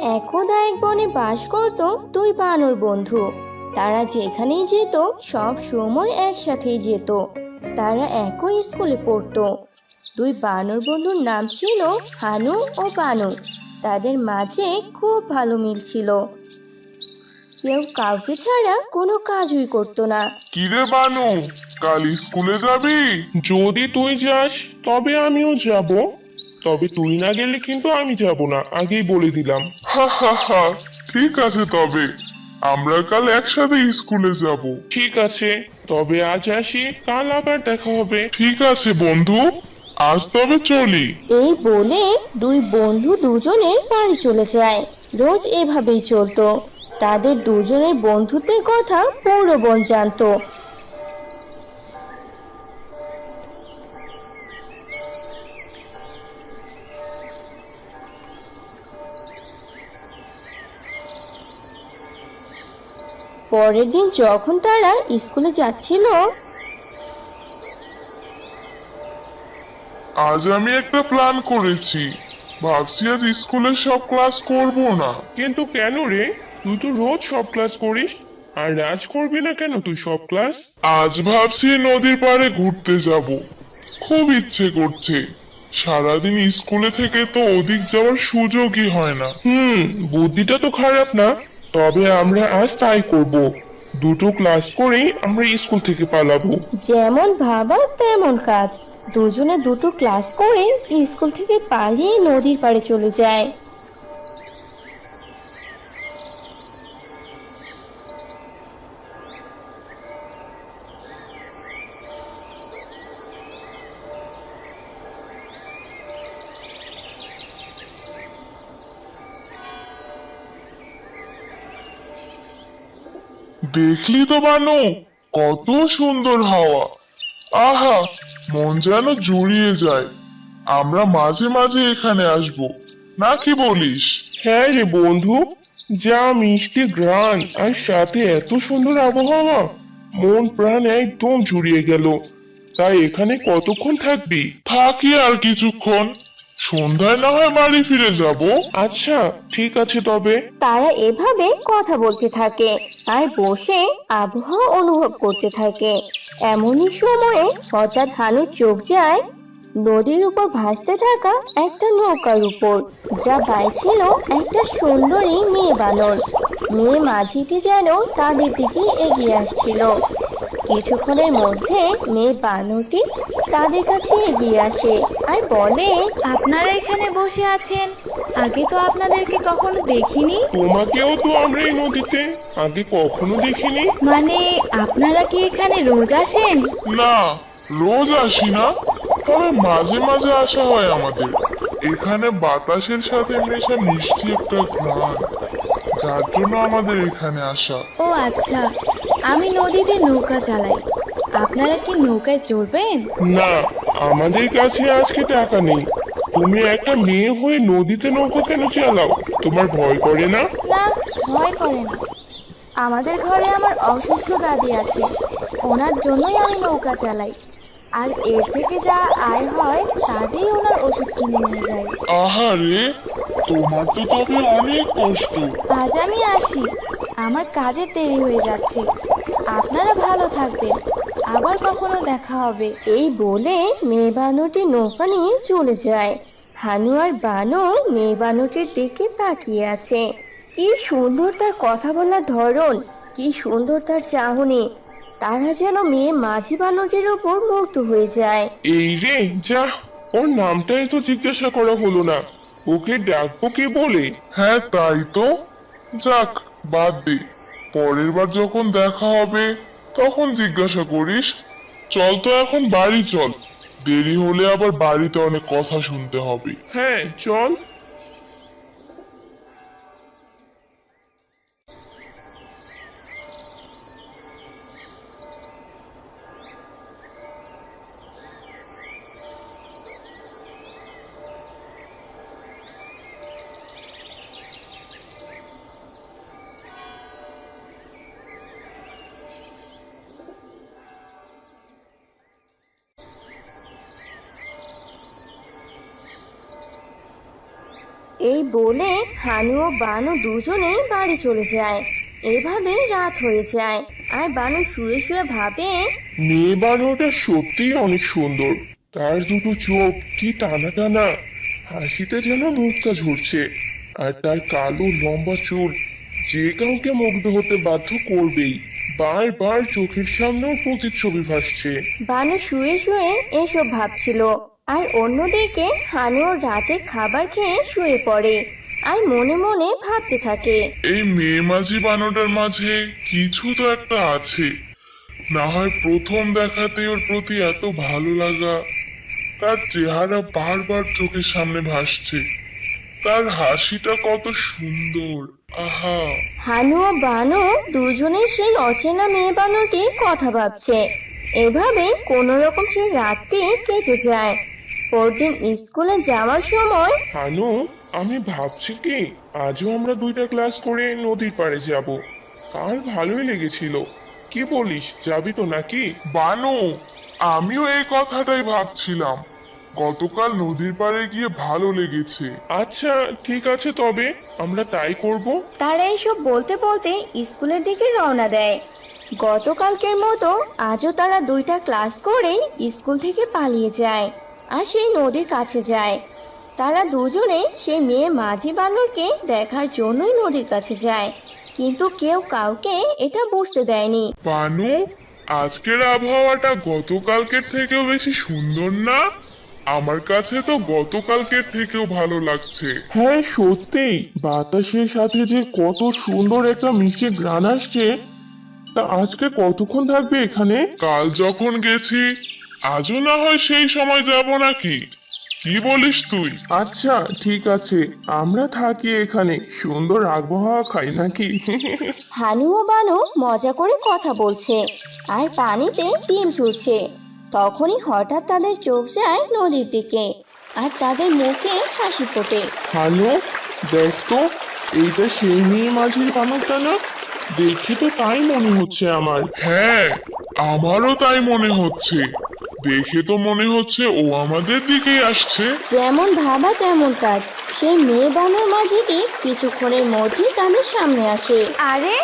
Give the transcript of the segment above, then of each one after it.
একদা এক বনে বাস করত দুই বানর বন্ধু। তারা যেখানেই যেত সব সময় একসাথেই যেত। তারা একই স্কুলে পড়তো। দুই বানর বন্ধুর নাম ছিল হানু ও বানু। তাদের মাঝে খুব ভালো মিল ছিল। কেউ কাউকে ছাড়া কোনো কাজই করতো না। কিরে বানু, কাল স্কুলে যাবি? যদি তুই যাস তবে আমিও যাব। তবে তুই না গেলে কিন্তু আমি যাব না, আগেই বলে দিলাম। হা হা হা, ঠিক আছে তবে আমরা কাল একসাথে স্কুলে যাব। ঠিক আছে, তবে আজ আসি, কাল আবার দেখা হবে। ঠিক আছে বন্ধু, আজ তবে চলি। এই বলে দুই বন্ধু দুজনের বাড়ি চলে যায়। রোজ এভাবেই চলতো। তাদের দুজনের বন্ধুত্বের কথা পুরো বন জানতো। পরের দিন যখন তারা স্কুলে যাচ্ছিল, আজ আমি একটা প্ল্যান করেছি। ভাবছি আজ স্কুলের সব ক্লাস করব না। কিন্তু কেন রে? তুই তো রোজ সব ক্লাস করিস, আর আজ করবি না কেন তুই সব ক্লাস? আজ ভাবছি নদীর পাড়ে ঘুরতে যাব। খুব ইচ্ছে করছে। সারাদিন স্কুলে থেকে তো ওদিক যাওয়ার সুযোগই হয় না। বুদ্ধিটা তো খারাপ না। তবে আমরা আজ তাই করব। দুটো ক্লাস করেই আমরা স্কুল থেকে পালাবো। যেমন ভাবা তেমন কাজ। দুজনে দুটো ক্লাস করে স্কুল থেকে পালিয়ে নদীর পাড়ে চলে যায়। দেখলি তো বানু, কত সুন্দর হাওয়া। আহা, মন যেন জুড়িয়ে যায়। আমরা মাঝে মাঝে এখানে আসব, না কি বলিস? হ্যাঁ রে বন্ধু, যা মিষ্টি গ্রান আর সাথে এত সুন্দর আবহাওয়া, মন প্রাণ একদম জুড়িয়ে গেল। তাই এখানে কতক্ষণ থাকবি? থাকি আর কিছুক্ষণ, সন্ধ্যায় না হয় বাড়ি ফিরে যাব। আচ্ছা, ঠিক আছে তবে। তারা এভাবে কথা বলতে থাকে আর বসে আবহাওয়া অনুভব করতে থাকে। এমনই সময়ে হঠাৎ হানুর চোখ যায় নদীর উপর ভাসতে থাকা একটা নৌকার উপর, যা বাইছিল একটা সুন্দরী মেয়ে বানর। মেয়ে মাঝিটি যেন তাদের দিকে এগিয়ে আসছিল। কিছুক্ষণের মধ্যে মেয়ে বানরটি তাদের কাছে এগিয়ে আসে আর বলে, আপনারা এখানে বসে আছেন, আগে তো আপনাদেরকে কখনো দেখিনি। তোমাকেও তো আমরা এই নদীতে আগে কখনো দেখিনি। মানে আপনারা কি এখানে রোজ আসেন? না, রোজ আসি না, তবে মাঝে মাঝে আসা হয় আমাদের। এখানে বাতাসের সাথে মেশা মিষ্টি একটা ঘ্রাণ, যার জন্য আমাদের এখানে আসা। ও আচ্ছা, আমি নদীতে নৌকা চালাই। আপনারা কি নৌকায় চড়বেন? না, আমাদের কাছে আজকে টাকা নেই। তুমি একটা মেয়ে হয়ে নদীতে নৌকা কেন চালাও? তোমার ভয় করে না? না, ভয় করে না। আমাদের ঘরে আমার অসুস্থ দাদি আছে, ওনার জন্যই আমি নৌকা চালাই। আর এর থেকে যা আয় হয় তা দিয়ে ওনার ওষুধ কিনে নিয়ে যাই। আহারে, তোমার তো তবে অনেক কষ্ট। আজ আমি আসি, আমার কাজের দেরি হয়ে যাচ্ছে। আপনারা ভালো থাকবেন, আবার কখনো দেখা হবে। এই বলে মেয়ে বানরটি নৌকা নিয়ে চলে যায়। হানু আর বানু মেয়ে বানরটির দিকে তাকিয়ে আছে। কি সুন্দর তার কথা বলার ধরন, কি সুন্দর তার চাহনি। তারা যেন মেয়ে মাঝি বানরটির উপর মুগ্ধ হয়ে যায়। এই রে, যা, ওর নামটাই তো জিজ্ঞাসা করা হলো না। ওকে ডাকবো কি বলে? হ্যাঁ তাই তো। যাক, বাদ দে, পরের বার যখন দেখা হবে তখন জিজ্ঞাসা করিস। চল তো এখন বাড়ি চল, দেরি হলে আবার বাড়িতে অনেক কথা শুনতে হবে। হ্যাঁ, চল। এই বলে হানু ও বানু দুজনেই বাড়ি চলে যায়। এভাবে রাত হয়ে যায় আর বানু শুয়ে শুয়ে ভাবে, মেয়ে বানরটা সত্যিই অনেক সুন্দর। তার দুটো চোখ কি টানা টানা, হাসিতে যেন মুক্তা ঝরছে। আর তার কালো লম্বা চুল যে কাউকে মুগ্ধ হতে বাধ্য করবেই। বারবার চোখের সামনেও প্রতিচ্ছবি ভাসছে। বানু শুয়ে শুয়ে এসব ভাবছিল আর অন্যদিকে হানু রাতের খাবার খেয়ে শুয়ে পড়ে আর মনে মনে ভাবতে থাকে। এই মেয়ে মাঝি বানরটার মাঝে কিছু তো একটা আছে। না হয় প্রথম দেখাতে ওর প্রতি এত ভালো লাগা। তার চেহারা বারবার চোখের সামনে ভাসছে। তার হাসিটা কত সুন্দর, আহা। হানু ও বানু দুজনেই সেই অচেনা মেয়ে বানরটির কথা ভাবছে। এভাবে কোনো রকম সেই রাতটি কেটে যায়। পরদিন স্কুলে যাওয়ার সময় হানু, আমি ভাবছি কি আজও আমরা দুইটা ক্লাস করে নদীর পাড়ে যাব। কাল ভালোই লেগেছিল। কি বলিস, যাবি তো নাকি? বানু, আমিও এই কথাটাই ভাবছিলাম। গতকাল নদীর পাড়ে গিয়ে ভালো লেগেছে। আচ্ছা ঠিক আছে, তবে আমরা তাই করব। তারা এসব বলতে বলতে স্কুলের দিকে রওনা দেয়। গতকালকের মতো আজও তারা দুইটা ক্লাস করেই স্কুল থেকে পালিয়ে যায় আর সেই নদীর কাছে যায়। তারা দুজনে সেই মেয়ে মাঝি বানরকে দেখার জন্যই নদীর কাছে যায়, কিন্তু কেউ কাউকে এটা বুঝতে দেয়নি। বানু, আজকের আবহাওয়াটা গতকালকের থেকেও বেশি সুন্দর না? আমার কাছে তো গতকালকের থেকেও ভালো লাগছে। হ্যাঁ সত্যিই, বাতাসের সাথে যে কত সুন্দর একটা মিষ্টি ঘ্রাণ আসছে। তা আজকে কতক্ষণ থাকবে এখানে? কাল যখন গেছি আজও না হয় সেই সময় যাব নাকি? কি বলিস তুই? আচ্ছা ঠিক আছে, আমরা থাকি এখানে, সুন্দর আবহাওয়া খাই নাকি? হানু ও বানু মজা করে কথা বলছে আর পানিতে ডিম ছুটছে। তখনই হঠাৎ তাদের চোখ যায় নদীর দিকে আর তাদের মুখে হাসি ফোটে। হ্যালো, দেখ তো, এইটা সেই মেয়ে মাঝির বানরটা না? দেখি তো তাই মনে হচ্ছে আমার। হ্যাঁ, আমারও তাই মনে হচ্ছে। দেখে তো মনে হচ্ছে ও আমাদের দিকেই আসছে। যেমন ভাবা তেমন কাজ, সেই মেয়ে বানর মাঝিটি কিছুক্ষণের মধ্যেই তাদের সামনে আসে। আরে,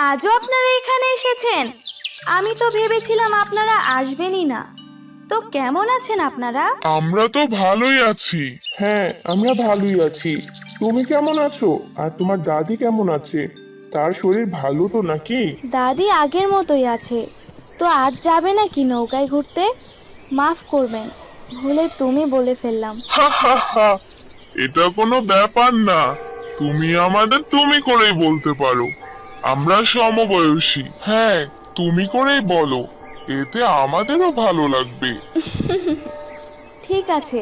আজও আপনারা এখানে এসেছেন? আমি তো ভেবেছিলাম আপনারা আসবেনই না। তো কেমন আছেন আপনারা? আমরা তো ভালোই আছি। হ্যাঁ আমরা ভালোই আছি। তুমি কেমন আছো? আর তোমার দাদি কেমন আছে? তার শরীর ভালো তো নাকি? দাদি আগের মতোই আছে। তো আজ যাবে নাকি নৌকায় ঘুরতে? মাফ করবেন, ভুলে তুমি বলে ফেললাম। হা হা হা, এটা কোনো ব্যাপার না। তুমি আমাদের তুমি করেই বলতে পারো। আমরা সমবয়সী। হ্যাঁ, তুমি করেই বলো, এতে আমাদেরও ভালো লাগবে। ঠিক আছে,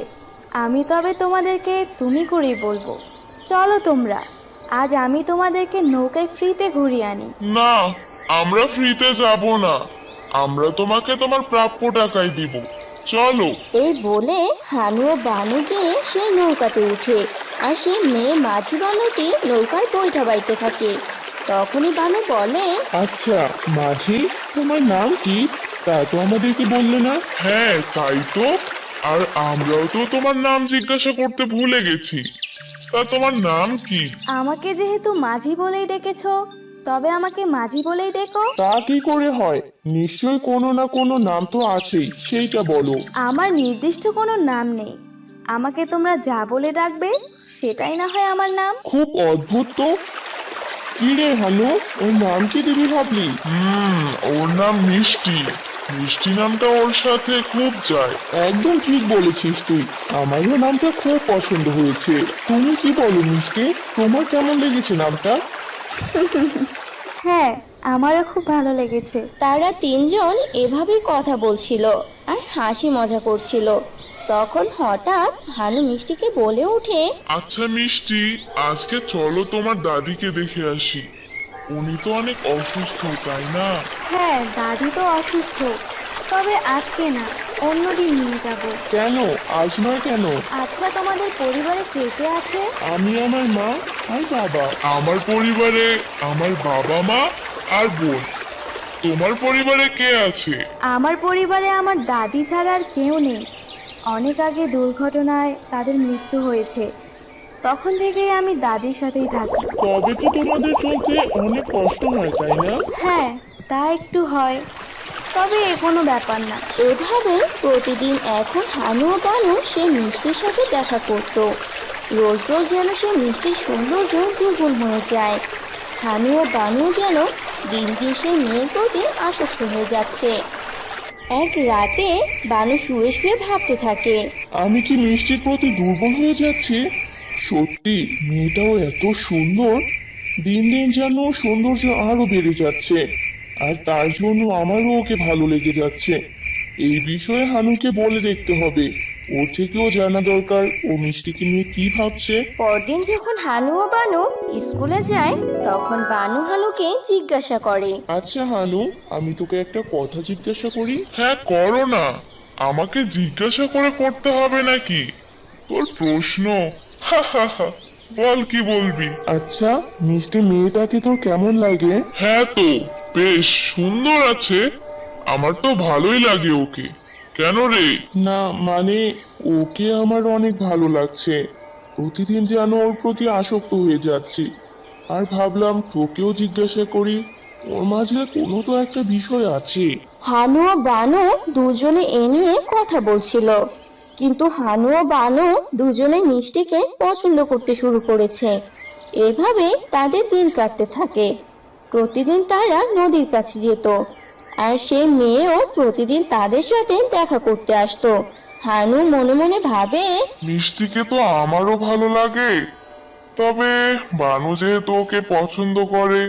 আমি তবে তোমাদেরকে তুমি করেই বলবো। চলো তোমরা, আজ আমি তোমাদেরকে নৌকায় ফ্রিতে ঘুরিয়ে আনি। না, আমরা ফ্রিতে যাব না। আমরা তোমাকে তোমার প্রাপ্য টাকাই দিব। চলো। এই বলে হানু ও বানু গিয়ে সেই নৌকাতে উঠে আর সেই মেয়ে মাঝি বানরটি নৌকার বইটা বাইতে থাকে। তখনই বানু বলে, আচ্ছা মাঝি, তোমার নাম কি? তা তো আমাদেরকে বললে না। হ্যাঁ, তাই তো। আর আমরাও তো তোমার নাম জিজ্ঞাসা করতে ভুলে গেছি। তা তোমার নাম কি? আমাকে যেহেতু মাঝি বলেই ডেকেছো, তবে আমাকে মাঝি বলেই ডেকো। তা কি করে হয়? নিশ্চয় কোনো না কোনো নাম তো আছেই, সেইটা বলো। আমার নির্দিষ্ট কোনো নাম নেই। আমাকে তোমরা যা বলে ডাকবে সেটাই না হয় আমার নাম। খুব অদ্ভুত তো। কি রে হানু, ওর নাম কি দিবি ভাবলি? ওর নাম মিষ্টি। মিষ্টি নামটা ওর সাথে খুব যায়। একদম ঠিক বলেছিস তুই, আমারও নামটা খুব পছন্দ হয়েছে। তুমি কি বলো মিষ্টি, তোমার কেমন লেগেছে নামটা? হ্যাঁ, আমারও খুব ভালো লেগেছে। তারা তিনজন এভাবেই কথা বলছিল আর হাসি মজা করছিল। তখন হঠাৎ হানু মিষ্টিকে বলে ওঠে, আচ্ছা মিষ্টি, আজকে চলো তোমার দাদিকে দেখে আসি। উনি তো অনেক অসুস্থ, তাই না? হ্যাঁ, দাদি তো অসুস্থ, তবে আজকে না, অন্যদিন নিয়ে যাব। কেন আজ নয় কেন? আচ্ছা, তোমাদের পরিবারে কে কে আছে? আমি, আমার মা আর বাবা। আমার পরিবারে আমার বাবা মা আর বোন। তোমার পরিবারে কে আছে? আমার পরিবারে আমার দাদি ছাড়া আর কেউ নেই। অনেক আগে দুর্ঘটনায় তাদের মৃত্যু হয়েছে। তখন থেকেই আমি দাদির সাথেই থাকি। তবে তো তোমাদের চলতে অনেক কষ্ট হয়, তাই না? হ্যাঁ, তা একটু হয়, তবে এ কোনো ব্যাপার না। এভাবে প্রতিদিন এখন হানু ও বানু সে মিষ্টির সাথে দেখা করত। রোজ রোজ যেন সে মিষ্টির সৌন্দর্য দ্বিগুণ হয়ে যায়। হানু ও বানু যেন দিন দিন সেই মেয়ের প্রতি আসক্ত হয়ে যাচ্ছে। এক রাতে বানু শুয়ে শুয়ে ভাবতে থাকে, আমি কি মিষ্টির প্রতি দুর্বল হয়ে যাচ্ছি? সত্যি মেয়েটাও এত সুন্দর, দিন দিন যেন সৌন্দর্য আরো বেড়ে যাচ্ছে, আর তার জন্য আমারও ওকে ভালো লেগে যাচ্ছে। এই বিষয়ে হানুকে বলে দেখতে হবে, ওর থেকেও জানা দরকার ও মিষ্টিকে নিয়ে কি ভাবছে। পরদিন যখন হানু ও বানু স্কুলে যায় তখন বানু হানুকে জিজ্ঞাসা করে, আচ্ছা হানু, আমি তোকে একটা কথা জিজ্ঞাসা করি। হ্যাঁ করো না, আমাকে জিজ্ঞাসা করে করতে হবে নাকি? তোর প্রশ্ন, হা হা হা, বল কি বলবি? আচ্ছা, মিষ্টি মেয়েটাকে তোর কেমন লাগে? হ্যাঁ তো, বেশ সুন্দর আছে, আমার তো ভালোই লাগে ওকে। কেন রে? না মানে, ওকে আমার অনেক ভালো লাগছে, প্রতিদিন যেন ওর প্রতি আসক্ত হয়ে যাচ্ছি, আর ভাবলাম তোকেও জিজ্ঞাসা করি, ওর মাঝে কোনো তো একটা বিষয় আছে। হানু ও বানু দুজনে এ নিয়ে কথা বলছিল, কিন্তু হানু ও বানু দুজনে মিষ্টিকে পছন্দ করতে শুরু করেছে। এভাবে তাদের দিন কাটতে থাকে। প্রতিদিন তারা নদীর কাছে যেত, আর সেই মেয়েও প্রতিদিন তাদের সাথে দেখা করতে আসতো। হানু মনে মনে ভাবে, মিষ্টিকে তো আমারও ভালো লাগে, তবে বানু যেহেতু ওকে পছন্দ করে,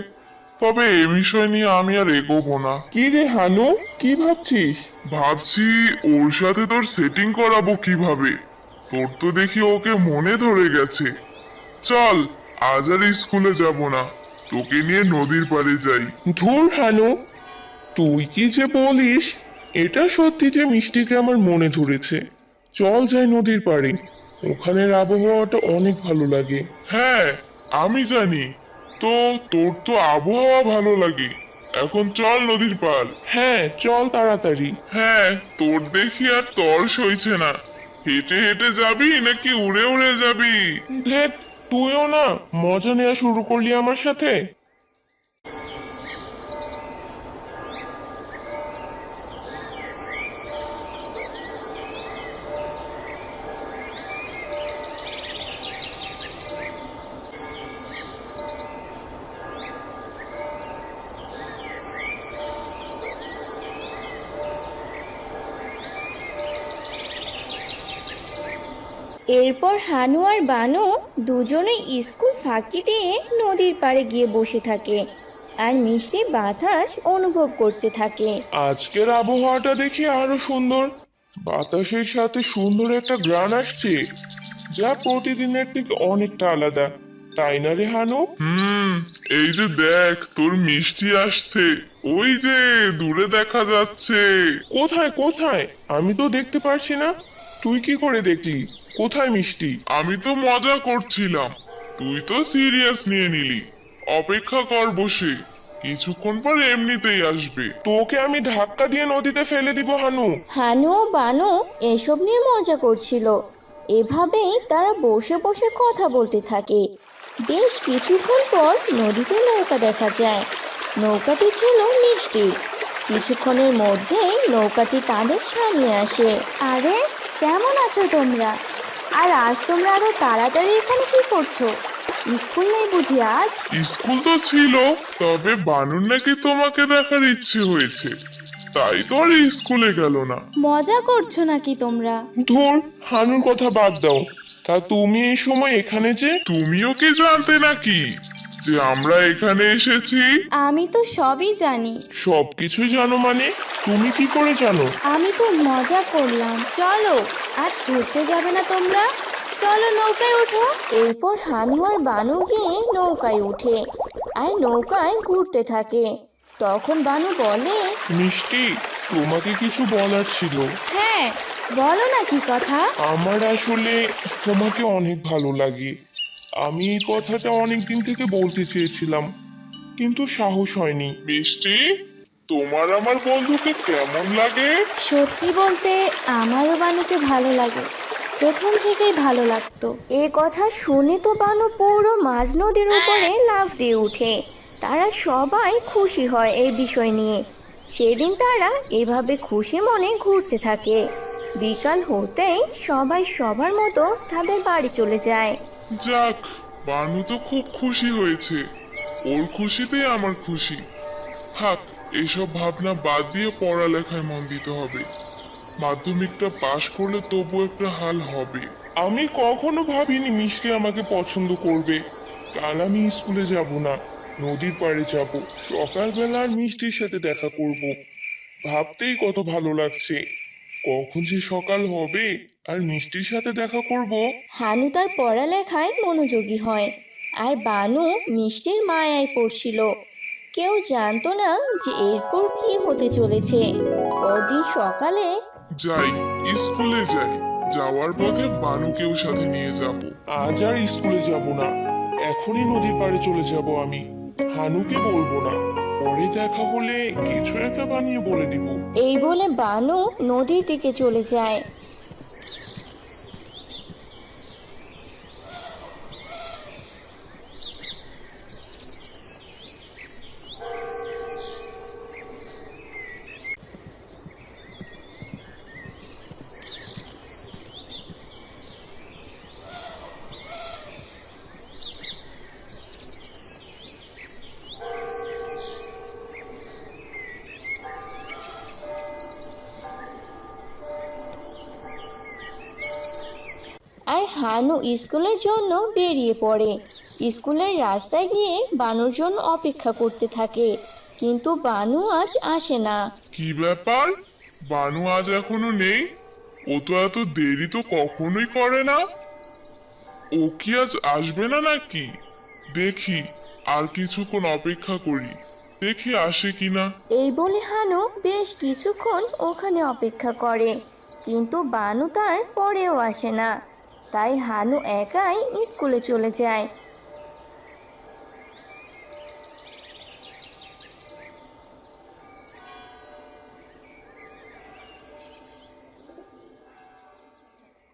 তবে এ বিষয় নিয়ে আমি আর এগোবো না। কি রে হানু, কি ভাবছিস? ভাবছি ওর সাথে তোর সেটিং করাবো কিভাবে। তোর তো দেখি ওকে মনে ধরে গেছে। চল, আজ আর স্কুলে যাব না, তোকে নিয়ে নদীর পাড়ে যাই। ধুর হানু, তুই কি যে বলিস, এটা সত্যি যে মিষ্টিকে আমার মনে ধরেছে। চল যাই নদীর পাড়ে, ওখানের আবহাওয়াটা অনেক ভালো লাগে। হ্যাঁ, আমি জানি, তো তোর তো আবহাওয়া ভালো লাগে। এখন চল নদীর পাড়। হ্যাঁ চল তাড়াতাড়ি। হ্যাঁ, তোর দেখি আর তর সইছে না। হেঁটে হেঁটে যাবি নাকি উড়ে উড়ে যাবি? ধ্যাৎ, তুইও না মজা নেওয়া শুরু করলি আমার সাথে। এরপর হানু আর বানু দুজনে স্কুল ফাঁকি দিয়ে নদীর পাড়ে গিয়ে বসে থাকে আর মিষ্টি বাতাস অনুভব করতে থাকে। আজকের আবহাওয়াটা দেখি আরো সুন্দর, বাতাসের সাথে সুন্দর একটা গ্রান আসছে, যা প্রতিদিনের থেকে অনেকটা আলাদা, তাই না রে হানু? এই যে দেখ, তোর মিষ্টি আসছে, ওই যে দূরে দেখা যাচ্ছে। কোথায় কোথায়? আমি তো দেখতে পারছি না। তুই কি করে দেখলি? কোথায় মিষ্টি? আমি তো মজা করছিলাম, তুই তো সিরিয়াস নিয়ে নিলি। অপেক্ষা কর বসে, কিছুক্ষণ পর এমনিতেই আসবে। তোকে আমি ধাক্কা দিয়ে নদীতে ফেলে দিব হানু। হানু ও বানু এসব নিয়ে মজা করছিল। এভাবেই তারা বসে বসে কথা বলতে থাকে। বেশ কিছুক্ষণ পর নদীতে নৌকা দেখা যায়। নৌকাটি ছিল মিষ্টির। কিছুক্ষণের মধ্যেই নৌকাটি তাদের সামনে আসে। আরে, কেমন আছো তোমরা? আর আজ তোমরা এত তাড়াতাড়ি এখানে কি করছো? স্কুল নেই বুঝি আজ? স্কুল তো ছিল, তবে বানুর নাকি তোমাকে দেখার ইচ্ছে হয়েছে, তাই তো আর স্কুলে গেল না। মজা করছো নাকি তোমরা? ধুর, হানুর কথা বাদ দাও। তা তুমি এই সময় এখানে যে? তুমিও কি জানতে নাকি যে আমরা এখানে এসেছি? আমি তো সবই জানি। সবকিছুই জানো মানে? তুমি কি করে জানো? আমি তো মজা করলাম। চলো, আজ ঘুরতে যাবে না তোমরা? চলো নৌকায় ওঠো। এরপর হানু আর বানু গিয়ে নৌকায় ওঠে আর নৌকায় ঘুরতে থাকে। তখন বানু বলে, মিষ্টি, তোমাকে কিছু বলার ছিল। হ্যাঁ, বলো না কি কথা? আমার আসলে তোমাকে অনেক ভালো লাগে। আমি এই কথাটা অনেক দিন থেকে বলতে চেয়েছিলাম, কিন্তু সাহস হয়নি। মিষ্টি, তোমার আমার বন্ধুকে কেমন লাগে? সত্যি বলতে আমারও বানুকে ভালো লাগে, প্রথম থেকেই ভালো লাগতো। এ কথা শুনে তো বানু পুরো মাঝ নদীর উপরে লাফ দিয়ে উঠে। তারা সবাই খুশি হয় এই বিষয় নিয়ে। সেদিন তারা এভাবে খুশি মনে ঘুরতে থাকে। বিকাল হতেই সবাই সবার মতো তাদের বাড়ি চলে যায়। যাক, বানু তো খুব খুশি হয়েছে। ওর খুশিতেই আমার খুশি। থাক, এসব ভাবনা বাদ দিয়ে পড়ালেখায় মন দিতে হবে। মাধ্যমিকটা পাশ করলে তবু একটা হাল হবে। আমি কখনো ভাবিনি মিষ্টি আমাকে পছন্দ করবে। কাল আমি স্কুলে যাব না, নদীর পাড়ে যাব। সকালবেলা আর মিষ্টির সাথে দেখা করব। ভাবতেই কত ভালো লাগছে। কখন যে সকাল হবে আর মিষ্টির সাথে দেখা করব। হানু তার পড়ালেখায় মনোযোগী হয়, আর বানু মিষ্টির মায়ায় পড়ছিল। কেউ জানতো না যে এরপর কি হতে চলেছে। পরদিন সকালে যাই, স্কুলে যাই। যাওয়ার পথে বানুকেও সাথে নিয়ে যাব। আজ আর স্কুলে যাব না, এখনই নদীর পাড়ে চলে যাব আমি। হানুকে বলবো না, পরে দেখা হলে কিছু একটা বানিয়ে বলে দিব। এই বলে বানু নদীর দিকে চলে যায়। আর হানু স্কুলের জন্য বেরিয়ে পড়ে। স্কুলের রাস্তায় গিয়ে বানুর জন্য অপেক্ষা করতে থাকে, কিন্তু বানু আজ আসে না। কি ব্যাপার, বানু আজ এখনো নেই? ও তো এত দেরি তো কখনোই করে না। ও কি আজ আসবে না নাকি? দেখি, আর কিছুক্ষণ অপেক্ষা করি, দেখি আসে কিনা। এই বলে হানু বেশ কিছুক্ষণ ওখানে অপেক্ষা করে, কিন্তু বানু তার পরেও আসে না। তাই হানু একাই স্কুলে চলে যায়।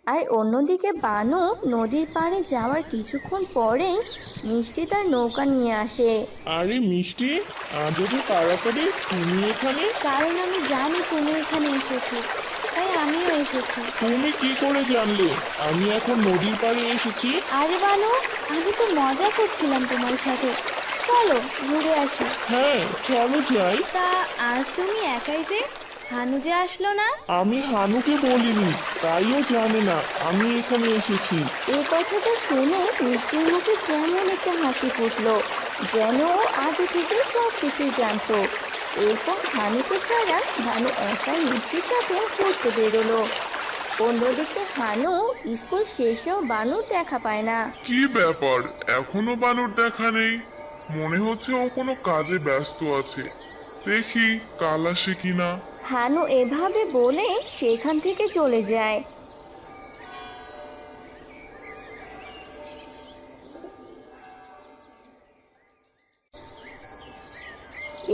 আর অন্যদিকে বানু নদীর পাড়ে যাওয়ার কিছুক্ষণ পরেই মিষ্টি তার নৌকা নিয়ে আসে। আরে মিষ্টি, আজ এত তাড়াতাড়ি তুমি এখানে? কারণ আমি জানি তুমি এখানে এসেছো, তাই আমিও এসেছি। তুমি কি করে জানলে আমি এখন নদীর পাড়ে এসেছি? আরে বানু, আমি তো মজা করছিলাম তোমার সাথে। চলো ঘুরে আসি। হ্যাঁ, চলো যাই। তা আজ তুমি একাই যে, হানু যে আসলো না? আমি হানুকে বলিনি, তাইও জানে না আমি এখানে এসেছি। এই কথাটা শুনে মিষ্টির মুখে কেমন একটা হাসি ফুটলো, যেন ও আগে থেকে সব কিছুই জানতো। এরপর হানুকে ছাড়া ভানু একাই মিষ্টির সাথে ঘুরতে বেরোলো। অন্যদিকে হানু স্কুল শেষেও বানুর দেখা পায় না। কি ব্যাপার, এখনো বানুর দেখা নেই? মনে হচ্ছে ও কোনো কাজে ব্যস্ত আছে। দেখি কাল আসে কিনা। হানু এভাবে বলে সেখান থেকে চলে যায়।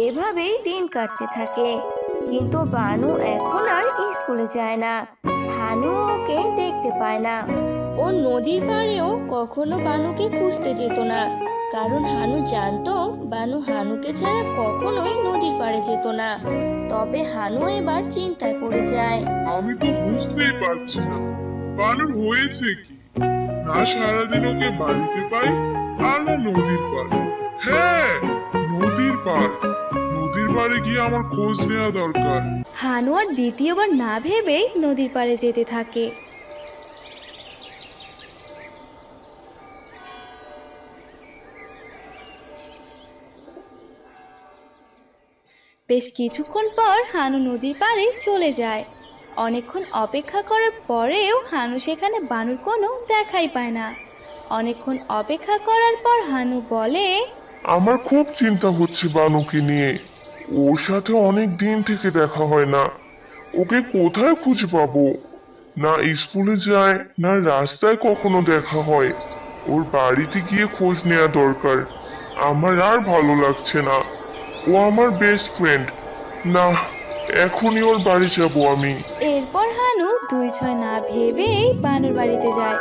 এভাবেই দিন কাটতে থাকে, কিন্তু বানু এখন আর স্কুলে যায় না। হানু ওকে দেখতে পায় না। ও নদীর পাড়েও কখনো বানুকে খুঁজতে যেত না, কারণ হানু জানতো বানু হানুকে ছাড়া কখনোই নদীর পাড়ে যেত না। তবে হানু এবার চিন্তায় পড়ে যায়। আমি তো বুঝতেই পারছি না বানুর হয়েছে কি। না সারাদিন ওকে বাড়িতে পাই, আর না নদীর পাড়। হ্যাঁ, নদীর পাড়। নদীর পাড়ে গিয়ে আমার খোঁজ নেওয়া দরকার। হানু আর দ্বিতীয়বার না ভেবেই নদীর পাড়ে যেতে থাকে। বেশ কিছুক্ষণ পর হানু নদীর পাড়ে চলে যায়। অনেকক্ষণ অপেক্ষা করার পরেও হানু সেখানে বানুর কোনো দেখাই পায় না। অনেকক্ষণ অপেক্ষা করার পর হানু বলে, আমার খুব চিন্তা হচ্ছে বানুকে নিয়ে। ওর সাথে অনেক দিন থেকে দেখা হয় না। ওকে কোথায় খুঁজে পাবো? না স্কুলে যায়, না রাস্তায় কখনো দেখা হয়। ওর বাড়িতে গিয়ে খোঁজ নেওয়া দরকার। আমার আর ভালো লাগছে না। ও আমার বেস্ট ফ্রেন্ড। না, এখনই ওর বাড়ি যাবো আমি। এরপর হানু 2-6 না ভেবেই বানর বাড়িতে যায়।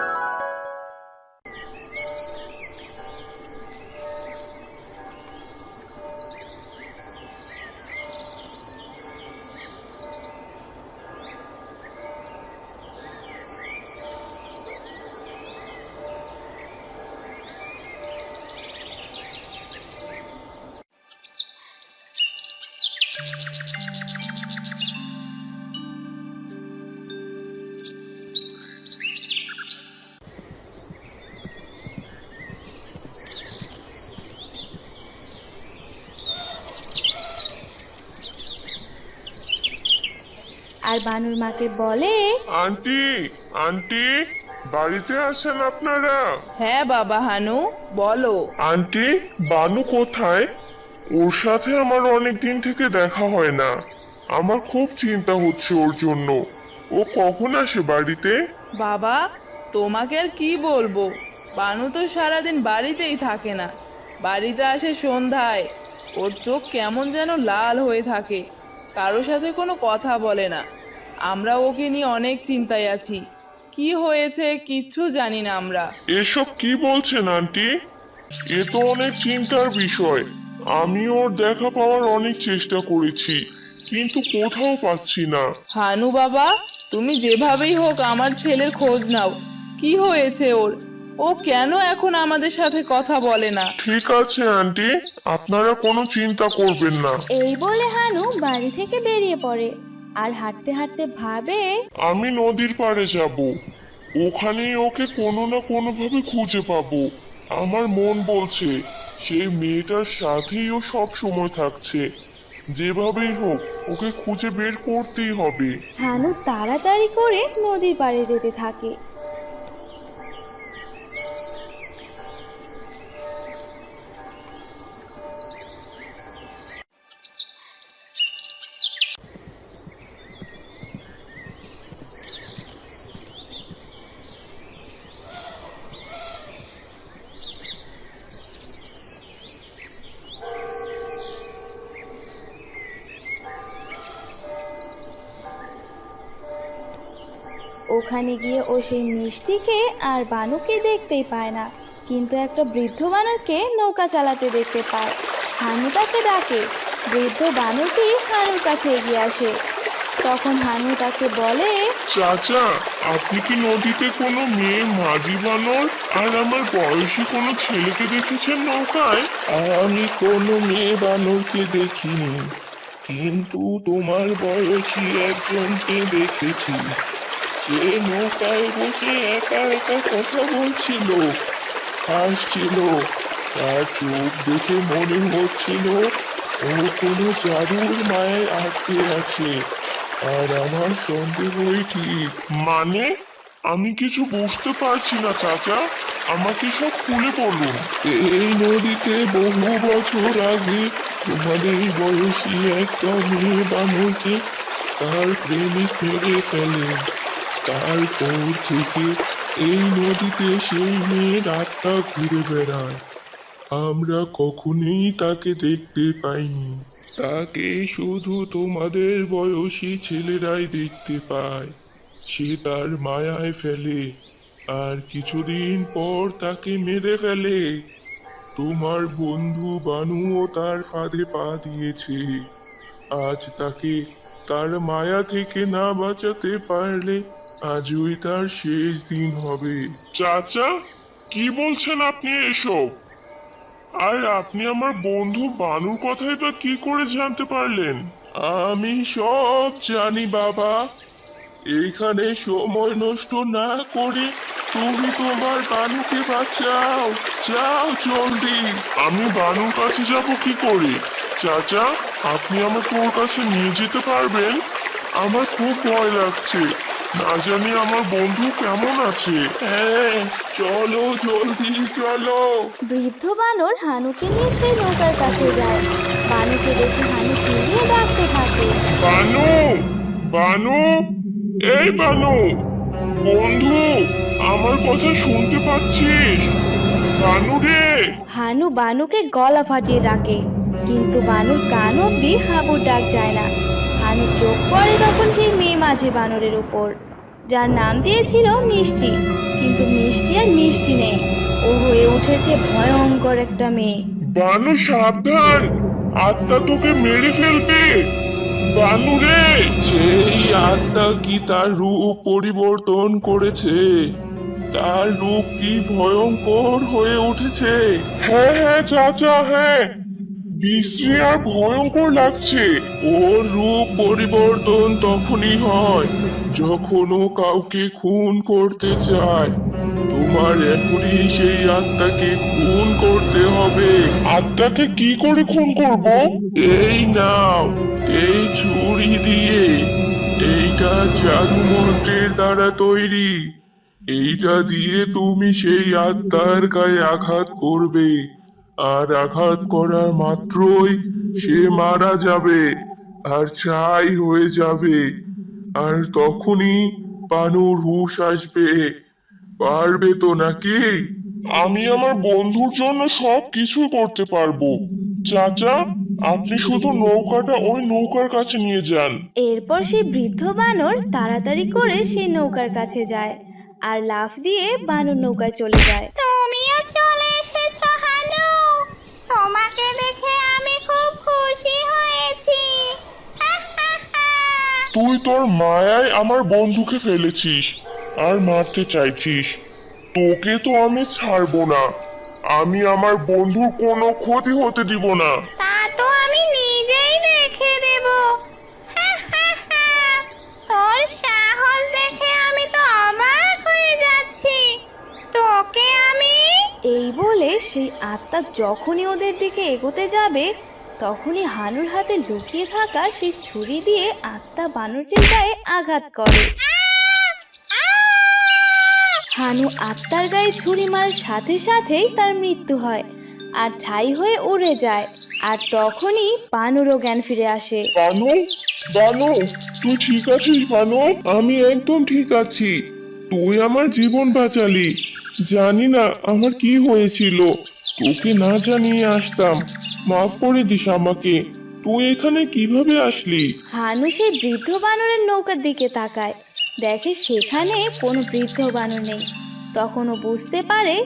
আর বানুর মাকে বলে, আন্টি, আন্টি, বাড়িতে আছেন আপনারা? হ্যাঁ বাবা হানু, বলো। আন্টি, বানু কোথায়? ওর সাথে আমার অনেক দিন থেকে দেখা হয় না। আমার খুব চিন্তা হচ্ছে ওর জন্য। ও কখন আসে বাড়িতে? বাবা, তোমাকে আর কি বলবো, বানু তো সারাদিন বাড়িতেই থাকে না। বাড়িতে আসে সন্ধ্যায়। ওর চোখ কেমন যেন লাল হয়ে থাকে, কারো সাথে কোনো কথা বলে না। আমরা ওকে নিয়ে অনেক চিন্তায় আছি। কি হয়েছে কিচ্ছু জানি না আমরা। এসব কি বলছেন আন্টি? এ তো অনেক চিন্তার বিষয়। আমি ওর দেখা পাওয়ার অনেক চেষ্টা করেছি, কিন্তু কোথাও পাচ্ছি না। হানু বাবা, তুমি যেভাবেই হোক আমার ছেলের খোঁজ নাও। কি হয়েছে ওর? ও কেন এখন আমাদের সাথে কথা বলে না? ঠিক আছে আন্টি, আপনারা কোনো চিন্তা করবেন না। এই বলে হানু বাড়ি থেকে বেরিয়ে পড়ে আর হাঁটতে হাঁটতে ভাবে, আমি নদীর পাড়ে যাব। ওখানেই ওকে কোনো না কোনোভাবে খুঁজে পাবো। আমার মন বলছে সেই মেয়েটার সাথেই ও সব সময় থাকছে। যেভাবেই হোক ওকে খুঁজে বের করতেই হবে। হানু তাড়াতাড়ি করে নদীর পাড়ে যেতে থাকে। ওখানে গিয়ে ও সেই মিষ্টিকে আর বানুকে দেখতেই পায় না, কিন্তু একটা বৃদ্ধ বানরকে নৌকা চালাতে দেখতে পায়। হানু তাকে ডাকে। বৃদ্ধ বানরটি হানুর কাছে এগিয়ে আসে। তখন হানু তাকে বলে, চাচা, আপনি কি নদীতে কোনো মেয়ে মাঝি বানর আর আমার বয়সী কোনো ছেলেকে দেখেছেন নৌকায়? আমি কোনো মেয়ে বানরকে দেখিনি, কিন্তু তোমার বয়সী একজনকে দেখেছি। সে নৌকায় বসে একা একা কথা বলছিল, হাসছিল। তার চোখ দেখে মনে হচ্ছিল ও কোনো জাদুর মায়ায় আটকে আছে। আর আমার সন্দেহই ঠিক। মানে, আমি কিছু বুঝতে পারছি না চাচা, আমাকে সব খুলে বলুন। এই নদীতে বহু বছর আগে তোমাদের বয়সী একটা মেয়ে বানরকে তার প্রেমিক মেরে ফেলে। তারপর থেকে এই নদীতে সেই মেয়ের আত্মা ঘুরে বেড়ায়। আমরা কখনোই তাকে দেখতে পাইনি। তাকে শুধু তোমাদের বয়সী ছেলেরাই দেখতে পায়। সে তার মায়ায় ফেলে, আর কিছুদিন পর তাকে মেরে ফেলে। তোমার বন্ধু বানুও তার ফাঁদে পা দিয়েছে। আজ তাকে তার মায়া থেকে না বাঁচাতে পারলে আজই তার শেষ দিন হবে। চাচা, কি বলছেন আপনি এসব? আর আপনি আমার বন্ধু বানুর কথাই বা কি করে জানতে পারলেন? আমি সব জানি বাবা। এইখানে সময় নষ্ট না করে তুমি তোমার বানুকে বাঁচাও। যাও জলদি। আমি বানুর কাছে যাব কি করে? চাচা, আপনি আমাকে ওর কাছে নিয়ে যেতে পারবেন? আমার খুব ভয় লাগছে, না জানি আমার বন্ধু কেমন আছে। হ্যাঁ, চলো জলদি চলো। বৃদ্ধ বানর হানুকে নিয়ে সেই নৌকার কাছে যায়। বানুকে দেখে হানু চিল্লিয়ে ডাকতে থাকে, বানু, বানু, এই বানু, বন্ধু, আমার কথা শুনতে পাচ্ছিস? বানু রে। হানু বানুকে গলা ফাটিয়ে ডাকে, কিন্তু বানুর কান অব্দি হাবুর ডাক যায় না। হানু বানর চোখ পড়ে তখন সেই মেয়ে মাঝি বানরের উপর, যার নাম দিয়েছিল মিষ্টি। কিন্তু মিষ্টি আর মিষ্টি নেই, ও হয়ে উঠেছে ভয়ঙ্কর একটা মেয়ে। বানু সাবধান, আত্মা তোকে মেরে ফেলবে। বানু রে, সেই আত্মা কি তার রূপ পরিবর্তন করেছে? তার রূপ কি ভয়ঙ্কর হয়ে উঠেছে? হ্যাঁ হ্যাঁ চাচা, হ্যাঁ, বিশ্রী আর ভয়ঙ্কর লাগছে। ওর রূপ পরিবর্তন তখনই হয় যখন ও কাউকে খুন করতে চায়। তোমার এখনই সেই আত্মাকে খুন করতে হবে। আত্মাকে কি করে খুন করব? এই নাও, এই ছুরি দিয়ে। এইটা জাদু মন্ত্রের দ্বারা তৈরি। এইটা দিয়ে তুমি সেই আত্মার গায়ে আঘাত করবে, আর আঘাত করার মাত্রই সে মারা যাবে আর ছাই হয়ে যাবে। আর তখনই বানুর হুঁশ আসবে। পারবে তো নাকি? আমি আমার বন্ধুর জন্য সব কিছু করতে পারবো। চাচা, আপনি শুধু নৌকাটা ওই নৌকার কাছে নিয়ে যান। এরপর সেই বৃদ্ধ বানর তাড়াতাড়ি করে সেই নৌকার কাছে যায় আর লাফ দিয়ে বানর নৌকায় চলে যায়। তুমিও চলে এসেছো হানু, তোমাকে দেখে আমি খুব খুশি হয়েছি। তুই তোর মায়ায় আমার বন্ধুকে ফেলেছিস আর মারতে চাইছিস। তোকে তো আমি ছাড়বো না। আমি আমার বন্ধুর কোনো ক্ষতি হতে দিব না। তা তো আমি নিজেই দেখে দেব। তোর সাহস দেখে আমি তো অবাক হয়ে যাচ্ছি। তোকে আমি, এই বলে সেই আত্মা যখনই ওদের দিকে এগোতে যাবে তখনই হানুর হাতে লুকিয়ে থাকা সেই ছুরি দিয়ে আত্মা বানরটির গায়ে আঘাত করে। হানু আত্মার গায়ে ছুরি মারার সাথে সাথেই তার মৃত্যু হয় আর ছাই হয়ে উড়ে যায়। আর তখনই বানরও জ্ঞান ফিরে আসে। বানু, বানু, তুই ঠিক আছিস বানু? আমি একদম ঠিক আছি। তুই আমার জীবন বাঁচালি। জানি না আমার কি হয়েছিল, তোকে না জানিয়ে আসতাম। মাফ করে দিস আমাকে। তুই এখানে কিভাবে আসলি? হানু সেই বৃদ্ধ বানরের নৌকার দিকে তাকায়, দেখে সেখানে কোনো বৃদ্ধ বানর নেই। তখন ও বুঝতে পারে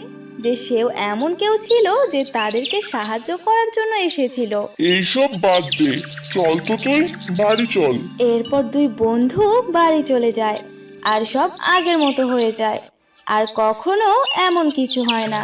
যে সেও এমন কেউ ছিল যে তাদেরকে সাহায্য করার জন্য এসেছিল। এইসব বাদ দে, চল তো তুই বাড়ি চল। এরপর দুই বন্ধু বাড়ি চলে যায় আর সব আগের মতো হয়ে যায়, আর কখনো এমন কিছু হয় না।